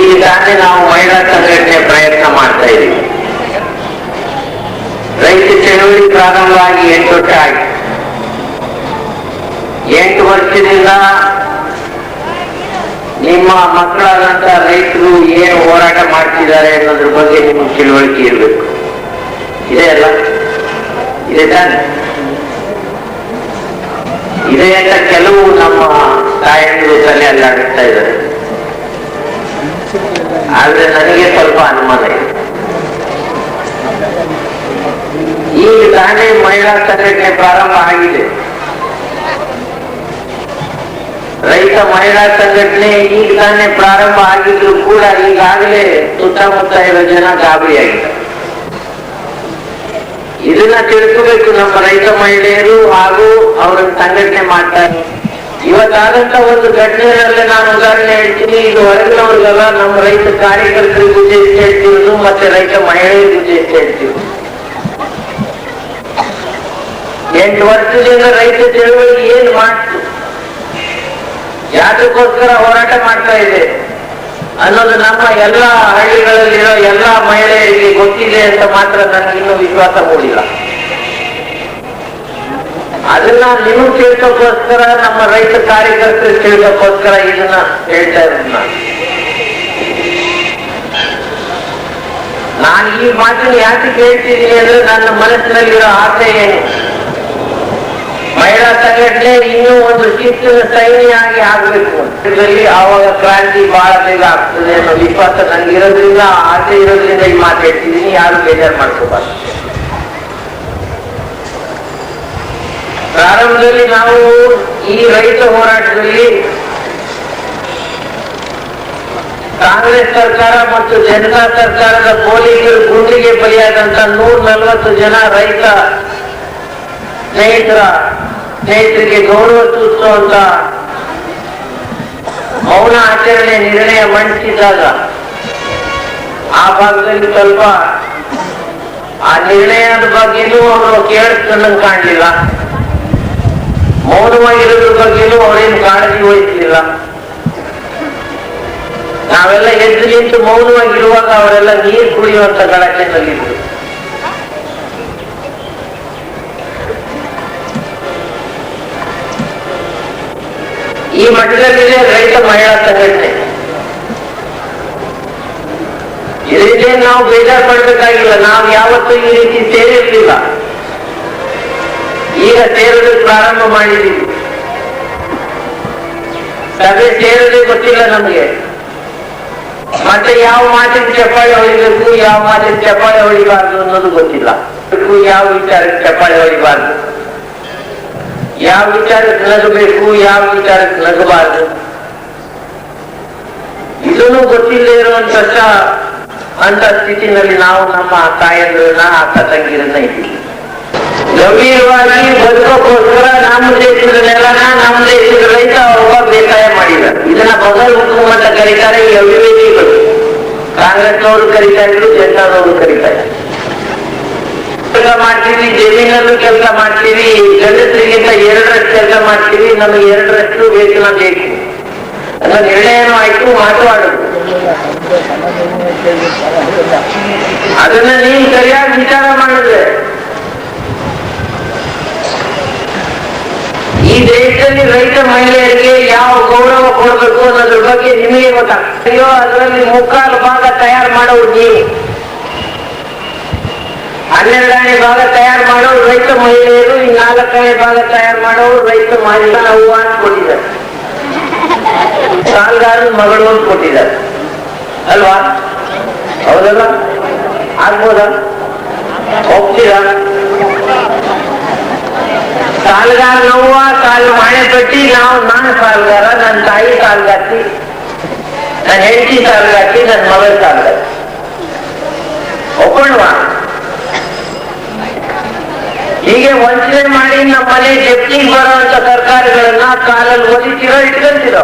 ಈಗ ತಾನೇ ನಾವು ಮಹಿಳಾ ಸಂಘಟನೆ ಪ್ರಯತ್ನ ಮಾಡ್ತಾ ಇದ್ದೀವಿ. ರೈತ ಚಳವಳಿ ಪ್ರಾರಂಭವಾಗಿ 8 ವರ್ಷ ಆಗಿದೆ. 8 ವರ್ಷದಿಂದ ನಿಮ್ಮ ಮಕ್ಕಳಾದಂತ ರೈತರು ಏನು ಹೋರಾಟ ಮಾಡ್ತಿದ್ದಾರೆ ಅನ್ನೋದ್ರ ಬಗ್ಗೆ ನಿಮಗೆ ತಿಳುವಳಿಕೆ ಇರಬೇಕು. ಇದೆ ಅಲ್ಲ? ಇದೆ ತಾನೆ? ಇದೆ ಅಂತ ಕೆಲವು ನಮ್ಮ ತಾಯಂದಿರು ತಲೆ ಅಲ್ಲಾಡಿಸ್ತಾ ಇದ್ದಾರೆ. ಆದ್ರೆ ನನಗೆ ಸ್ವಲ್ಪ ಅನುಮಾನ ಇದೆ. ಈಗ ತಾನೇ ಮಹಿಳಾ ಸಂಘಟನೆ ಪ್ರಾರಂಭ ಆಗಿದೆ. ರೈತ ಮಹಿಳಾ ಸಂಘಟನೆ ಈಗ ತಾನೇ ಪ್ರಾರಂಭ ಆಗಿದ್ರು ಕೂಡ ಈಗಾಗಲೇ ಸುತ್ತಮುತ್ತ ಇರೋ ಜನ ಗಾಬರಿಯಾಗಿದ್ದಾರೆ. ಇದನ್ನ ತಿಳ್ಕೋಬೇಕು ನಮ್ಮ ರೈತ ಮಹಿಳೆಯರು ಹಾಗೂ ಅವರ ಸಂಘಟನೆ ಮಾಡ್ತಾರೆ. ಇವತ್ತಾದಂತ ಒಂದು ಘಟನೆಯಲ್ಲಿ ನಾನು ಉದಾಹರಣೆ ಹೇಳ್ತೀನಿ. ಇದು ಹೊರಗಿನವ್ರಿಗೆಲ್ಲ ನಮ್ಮ ರೈತ ಕಾರ್ಯಕರ್ತರಿಗೂ ಎಷ್ಟು ಹೇಳ್ತಿರೋದು ಮತ್ತೆ ರೈತ ಮಹಿಳೆಯರಿಗೂ ಎಷ್ಟು ಹೇಳ್ತಿರೋದು. 8 ವರ್ಷದಿಂದ ರೈತ ಚಳವಳಿ ಏನ್ ಮಾಡ್ತು, ಯಾತಕ್ಕೋಸ್ಕರ ಹೋರಾಟ ಮಾಡ್ತಾ ಇದೆ ಅನ್ನೋದು ನಮ್ಮ ಎಲ್ಲಾ ಹಳ್ಳಿಗಳಲ್ಲಿರೋ ಎಲ್ಲಾ ಮಹಿಳೆಯರಿಗೆ ಗೊತ್ತಿದೆ ಅಂತ ಮಾತ್ರ ನನಗೆ ಇನ್ನೂ ವಿಶ್ವಾಸ ಮೂಡಿಲ್ಲ. ಅದನ್ನ ನಿಮಗೆ ತಿಳ್ಕೋಕ್ಕೋಸ್ಕರ ನಮ್ಮ ರೈತ ಕಾರ್ಯಕರ್ತರು ತಿಳ್ಕೋಕ್ಕೋಸ್ಕರ ಇದನ್ನ ಹೇಳ್ತಾ ಇರೋದು. ನಾನು ಈ ಮಾತನ್ನು ಯಾಕೆ ಹೇಳ್ತಿದ್ದೀನಿ ಅಂದ್ರೆ ನನ್ನ ಮನಸ್ಸಿನಲ್ಲಿರೋ ಆಸೆ ಏನು, ಮಹಿಳಾ ಸಂಘಟನೆ ಇನ್ನೂ ಒಂದು ಶಿಸ್ತಿನ ಸೈನ್ಯಾಗಿ ಆಗ್ಬೇಕು. ಇದರಲ್ಲಿ ಆವಾಗ ಕ್ರಾಂತಿ ಬಹಳ ಬೇಗ ಆಗ್ತದೆ ಅನ್ನೋ ವಿಶ್ವಾಸ ನನಗೆ ಇರೋದ್ರಿಂದ, ಆಸೆ ಇರೋದ್ರಿಂದ ಈ ಮಾತು ಹೇಳ್ತಿದ್ದೀನಿ. ಯಾರು ಬೇಜಾರು ಮಾಡ್ಕೋಬಾರ್ದು. ಪ್ರಾರಂಭದಲ್ಲಿ ನಾವು ಈ ರೈತ ಹೋರಾಟದಲ್ಲಿ ಕಾಂಗ್ರೆಸ್ ಸರ್ಕಾರ ಮತ್ತು ಜನತಾ ಸರ್ಕಾರದ ಪೊಲೀಸರು ಗುಂಡಿಗೆ ಬಲಿಯಾದಂತ 140 ಜನ ರೈತ ಸ್ನೇಹಿತರಿಗೆ ಗೌರವ ಸೂಚಿಸುವಂತ ಮೌನ ಆಚರಣೆ ನಿರ್ಣಯ ಮಂಡಿಸಿದಾಗ ಆ ಭಾಗದಲ್ಲಿ ಸ್ವಲ್ಪ ಆ ನಿರ್ಣಯದ ಬಗ್ಗೆನೂ ಅವರು ಕೇಳಿಸ್ಕೊಂಡಂಗೆ ಕಾಣಲಿಲ್ಲ. ಮೌನವಾಗಿರೋದ್ರ ಬಗ್ಗೆನೂ ಅವರೇನು ಕಾಳಜಿ ವಹಿಸಲಿಲ್ಲ. ನಾವೆಲ್ಲ ಎದ್ದು ನಿಂತು ಮೌನವಾಗಿರುವಾಗ ಅವರೆಲ್ಲ ನೀರು ಕುಡಿಯುವಂತ ಗಲಾಟೆನಲ್ಲಿದ್ರು. ಈ ಮಟ್ಟದಲ್ಲಿದೆ ರೈತ ಮಹಿಳಾ ಸಂಘಟನೆ. ಇದರಿಂದ ನಾವು ಬೇಜಾರು ಪಡ್ಬೇಕಾಗಿಲ್ಲ. ನಾವು ಯಾವತ್ತೂ ಈ ರೀತಿ ಸೇರಿರ್ಲಿಲ್ಲ. ಈಗ ಸೇರಲು ಪ್ರಾರಂಭ ಮಾಡಿದ್ದೀವಿ. ಸಭೆ ಸೇರಲು ಗೊತ್ತಿಲ್ಲ ನಮಗೆ. ಮತ್ತೆ ಯಾವ ಮಾತಿಗೆ ಚಪ್ಪಾಳೆ ಹೊಡಿಬೇಕು, ಯಾವ ಮಾತಿಗೆ ಚಪ್ಪಾಳೆ ಹೊಡಿಬಾರ್ದು ಅನ್ನೋದು ಗೊತ್ತಿಲ್ಲ. ಯಾವ ವಿಚಾರಕ್ಕೆ ಚಪ್ಪಾಳೆ ಹೊಡಿಬಾರ್ದು, ಯಾವ ವಿಚಾರಕ್ಕೆ ನಗಬೇಕು, ಯಾವ ವಿಚಾರಕ್ಕೆ ನಗಬಾರ್ದು, ಇದನ್ನು ಗೊತ್ತಿಲ್ಲದೆ ಇರುವಂತ ಅಂತ ಸ್ಥಿತಿನಲ್ಲಿ ನಾವು ನಮ್ಮ ತಾಯಂದ್ರನ್ನ ಅಕ್ಕ ತಂಗಿರನ್ನ ಇದ್ದೀವಿ. ಗಂಭೀರವಾಗಿ ಬದುಕೋಕ್ಕೋಸ್ಕರ ನಮ್ಮ ದೇಶದ ನೆಲನ ನಮ್ಮ ದೇಶದ ರೈತ ಒಬ್ಬ ಬೇಸಾಯ ಮಾಡಿದ್ದಾರೆ. ಇದನ್ನ ಬಗಲ್ ಹುಕುಂ ಅಂತ ಕರೀತಾರೆ ಈ ಅವಿವೇಕಿಗಳು. ಕಾಂಗ್ರೆಸ್ನವರು ಕರೀತಾ ಇದ್ರು, ಜನತಾದವರು ಕರೀತಾ ಇದ್ರು. ಕೆಲಸ ಮಾಡ್ತೀವಿ, ಜಮೀನಲ್ಲೂ ಕೆಲಸ ಮಾಡ್ತೀವಿ, ಗಂಡಸರಿಗಿಂತ 2ರಷ್ಟು ಕೆಲಸ ಮಾಡ್ತೀವಿ, ನಮಗೆ 2ರಷ್ಟು ವೇತನ ಬೇಕು ಅನ್ನೋ ನಿರ್ಣಯನೂ ಆಯ್ತು, ಮಾತನಾಡುದು. ಅದನ್ನ ನೀವು ಸರಿಯಾಗಿ ವಿಚಾರ ಮಾಡಿದ್ರೆ ಈ ದೇಶದಲ್ಲಿ ರೈತ ಮಹಿಳೆಯರಿಗೆ ಯಾವ ಗೌರವ ಕೊಡಬೇಕು ಅನ್ನೋದ್ರ ಬಗ್ಗೆ ನಿಮಗೆ ಗೊತ್ತಾಗ್ತದೆ. ಅದರಲ್ಲಿ 3/4 ಭಾಗ ತಯಾರು ಮಾಡೋರು ನೀವು, 12ನೇ ಭಾಗ ತಯಾರು ಮಾಡೋರು ರೈತ ಮಹಿಳೆಯರು, ಈ 4ನೇ ಭಾಗ ತಯಾರು ಮಾಡೋರು ರೈತ ಮಹಿಳಾ ಅವ್ವ ಅಂತ ಕೊಟ್ಟಿದ್ದಾರೆ, ಸಾಲಗಾರನ ಮಗಳು ಅಂತ ಕೊಟ್ಟಿದ್ದಾರೆ ಅಲ್ವಾ? ಹೌದಲ್ಲ? ಆಗ್ಬೋದಾ? ಹೋಗ್ತೀರಾ? ಸಾಲಗಾರ ನೋವ ಸಾಲ ಮಾಣೆ ಪಟ್ಟಿ, ನಾನು ಸಾಲಗಾರ, ನನ್ನ ತಾಯಿ ಸಾಲಗಾರ್ತಿ, ನನ್ನ ಹೆಂಡತಿ ಸಾಲಗಾರ್ತಿ, ನನ್ನ ಮಗಳ ಸಾಲಗಾರ್ತಿ. ಒಪ್ಕೊಂಡ್ವಾ? ಹೀಗೆ ವಂಚನೆ ಮಾಡಿ ನಮ್ಮ ಮನೆ ಜಪ್ತಿಗೆ ಬರುವಂತ ಸರ್ಕಾರಗಳನ್ನ ಕಾಲಲ್ಲಿ ಒಲಿತಿರೋ ಇಟ್ಕೊಂತಿರೋ